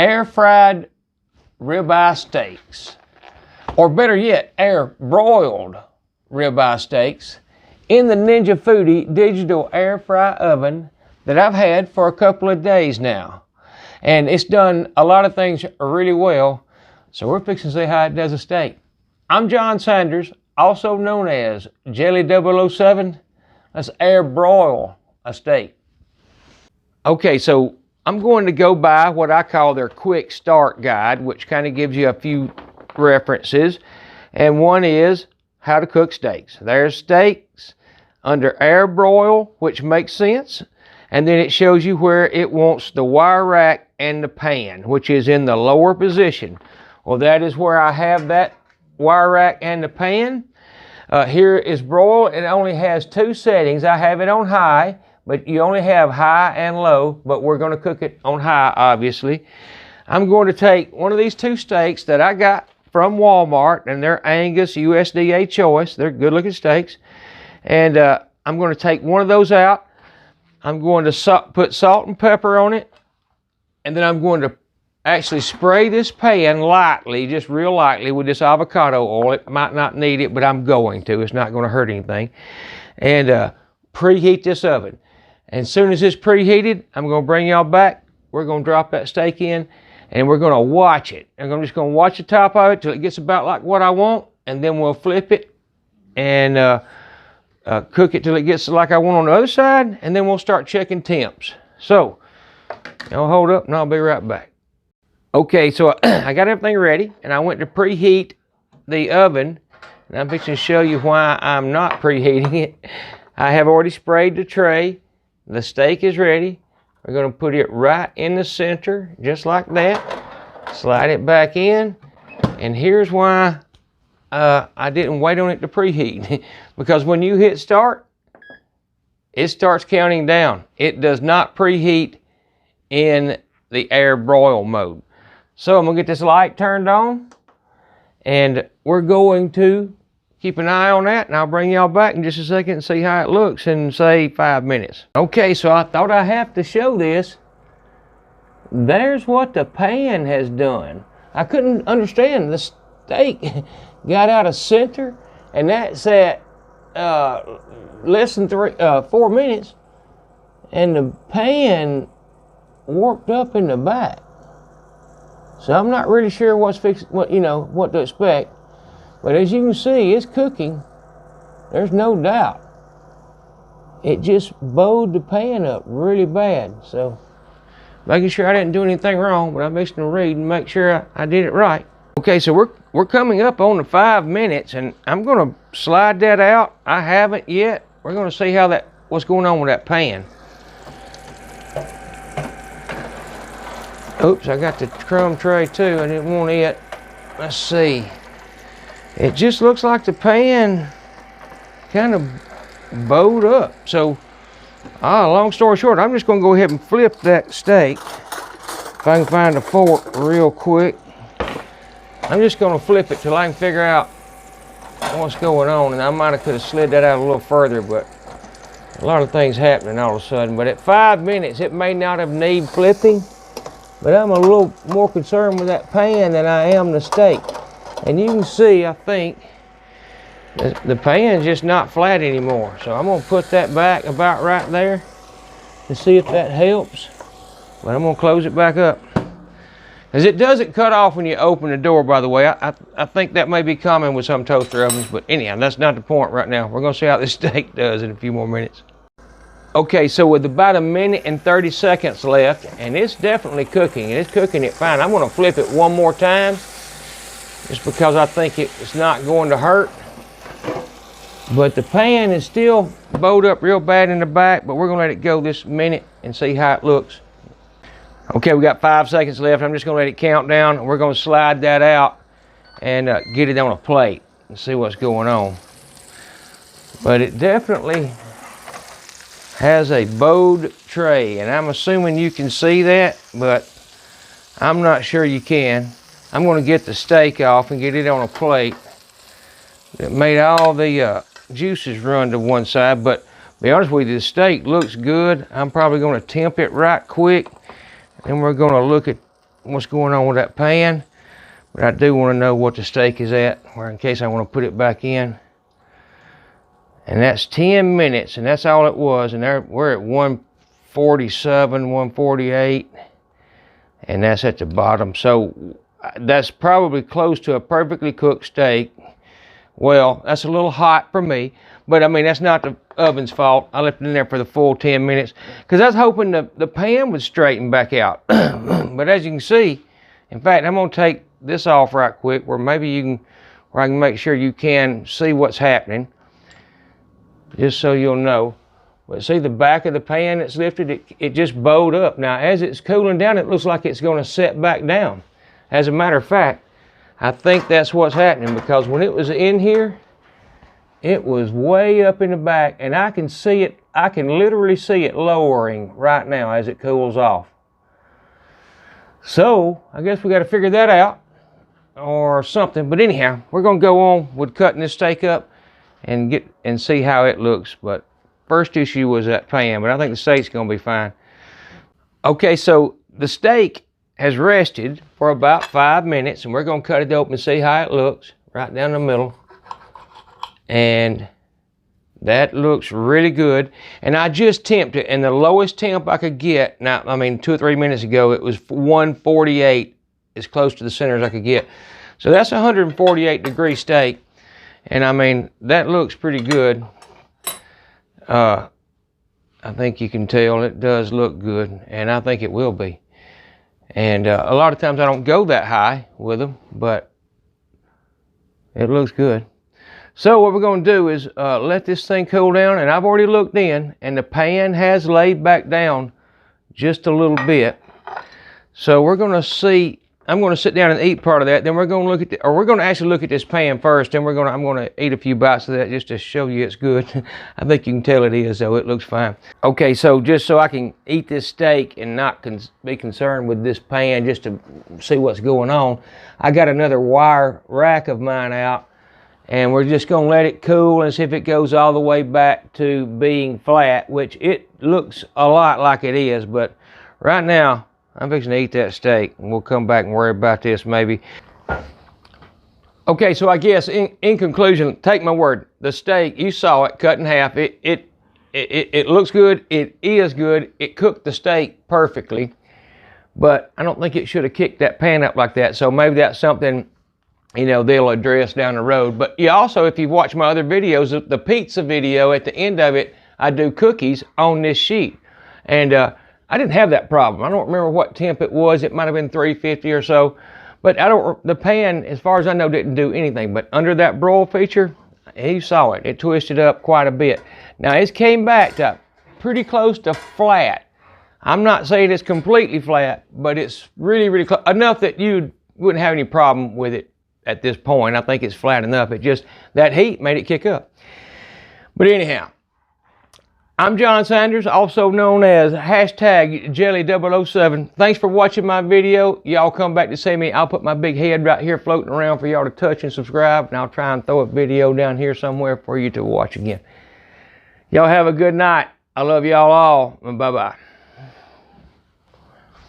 air fried ribeye steaks, or better yet, air broiled ribeye steaks in the Ninja Foodi digital air fry oven that I've had for a couple of days now. And it's done a lot of things really well, so we're fixing to see how it does a steak. I'm John Sanders, also known as Jelly 007. Let's air broil a steak. Okay, so I'm going to go by what I call their quick start guide, which kind of gives you a few references. And one is how to cook steaks. There's steaks under air broil, which makes sense. And then it shows you where it wants the wire rack and the pan, which is in the lower position. Well, that is where I have that wire rack and the pan. Here is broil. It only has two settings. I have it on high, but you only have high and low, but we're going to cook it on high, obviously. I'm going to take one of these two steaks that I got from Walmart, and they're Angus USDA choice. They're good looking steaks. And I'm going to take one of those out. I'm going to put salt and pepper on it, and then I'm going to actually spray this pan lightly, just real lightly, with this avocado oil. It might not need it, but I'm going to. It's not going to hurt anything. And preheat this oven. And as soon as it's preheated, I'm going to bring y'all back. We're going to drop that steak in, and we're going to watch it. And I'm just going to watch the top of it till it gets about like what I want, and then we'll flip it and cook it till it gets like I want on the other side, and then we'll start checking temps. So, y'all hold up and I'll be right back. Okay, so I got everything ready, and I went to preheat the oven, and I'm fixing to show you why I'm not preheating it. I have already sprayed the tray. The steak is ready. We're going to put it right in the center, just like that. Slide it back in, and here's why I didn't wait on it to preheat. Because when you hit start, it starts counting down. It does not preheat in the air broil mode. So I'm going to get this light turned on, and we're going to keep an eye on that, and I'll bring y'all back in just a second and see how it looks in, say, 5 minutes. Okay, so I thought I have to show this. There's what the pan has done. I couldn't understand. The steak got out of center, and that's at less than 4 minutes, and the pan warped up in the back. So I'm not really sure what to expect. But as you can see, it's cooking. There's no doubt. It just bowed the pan up really bad. So making sure I didn't do anything wrong, but I'm fixing to read and make sure I did it right. Okay, so we're coming up on the 5 minutes, and I'm gonna slide that out. I haven't yet. We're gonna see what's going on with that pan. Oops, I got the crumb tray too. I didn't want it. Let's see. It just looks like the pan kind of bowed up. So, long story short, I'm just gonna go ahead and flip that steak. If I can find a fork real quick. I'm just gonna flip it till I can figure out what's going on. And I might have could have slid that out a little further, but a lot of things happening all of a sudden. But at 5 minutes, it may not have need flipping, but I'm a little more concerned with that pan than I am the steak. And you can see, I think, the pan's just not flat anymore. So I'm gonna put that back about right there to see if that helps. But I'm gonna close it back up. Because it doesn't cut off when you open the door, by the way. I think that may be common with some toaster ovens, but anyhow, that's not the point right now. We're gonna see how this steak does in a few more minutes. Okay, so with about 1 minute and 30 seconds left, and it's definitely cooking, and it's cooking it fine. I'm gonna flip it one more time, just because I think it's not going to hurt. But the pan is still bowed up real bad in the back, but we're gonna let it go this minute and see how it looks. Okay, we got 5 seconds left. I'm just gonna let it count down, and we're gonna slide that out and get it on a plate and see what's going on. But it definitely has a bowed tray, and I'm assuming you can see that, but I'm not sure you can. I'm going to get the steak off and get it on a plate. It made all the juices run to one side, but to be honest with you, the steak looks good. I'm probably going to temp it right quick, and we're going to look at what's going on with that pan, but I do want to know what the steak is at, or in case I want to put it back in. And that's 10 minutes, and that's all it was. And there, we're at 147, 148, and that's at the bottom. So that's probably close to a perfectly cooked steak. Well, that's a little hot for me, but I mean, that's not the oven's fault. I left it in there for the full 10 minutes because I was hoping the pan would straighten back out. But as you can see, in fact, I'm gonna take this off right quick where I can make sure you can see what's happening, just so you'll know. But see the back of the pan that's lifted, it just bowed up. Now, as it's cooling down, it looks like it's gonna set back down. As a matter of fact, I think that's what's happening, because when it was in here, it was way up in the back, and I can see it, I can literally see it lowering right now as it cools off. So, I guess we got to figure that out, or something. But anyhow, we're going to go on with cutting this steak up and see how it looks. But first issue was that pan, but I think the steak's going to be fine. Okay, so the steak has rested for about 5 minutes, and we're going to cut it open and see how it looks right down the middle. And that looks really good. And I just temped it, and the lowest temp I could get, now I mean 2 or 3 minutes ago, it was 148, as close to the center as I could get. So that's a 148 degree steak, and I mean that looks pretty good. I think you can tell it does look good, and I think it will be. And a lot of times I don't go that high with them, but it looks good. So what we're going to do is let this thing cool down, and I've already looked in, and the pan has laid back down just a little bit. So we're going to see, I'm going to sit down and eat part of that, then we're going to look at, we're going to actually look at this pan first, then I'm going to eat a few bites of that just to show you it's good. I think you can tell it is, though. It looks fine. Okay, so just so I can eat this steak and not be concerned with this pan, just to see what's going on, I got another wire rack of mine out, and we're just going to let it cool and see if it goes all the way back to being flat, which it looks a lot like it is. But right now, I'm fixing to eat that steak, and we'll come back and worry about this maybe. Okay, so I guess in conclusion, take my word, the steak, you saw it cut in half. It looks good. It is good. It cooked the steak perfectly, but I don't think it should have kicked that pan up like that. So maybe that's something, you know, they'll address down the road. But yeah, also, if you've watched my other videos, the pizza video, at the end of it, I do cookies on this sheet. And I didn't have that problem. I don't remember what temp it was. It might have been 350 or so. But the pan, as far as I know, didn't do anything. But under that broil feature, you saw it. It twisted up quite a bit. Now, it came back to pretty close to flat. I'm not saying it's completely flat, but it's really, really close. Enough that you wouldn't have any problem with it at this point. I think it's flat enough. It just, that heat made it kick up. But anyhow, I'm John Sanders, also known as #Jelly007. Thanks for watching my video. Y'all come back to see me. I'll put my big head right here floating around for y'all to touch and subscribe, and I'll try and throw a video down here somewhere for you to watch again. Y'all have a good night. I love y'all all, and bye-bye.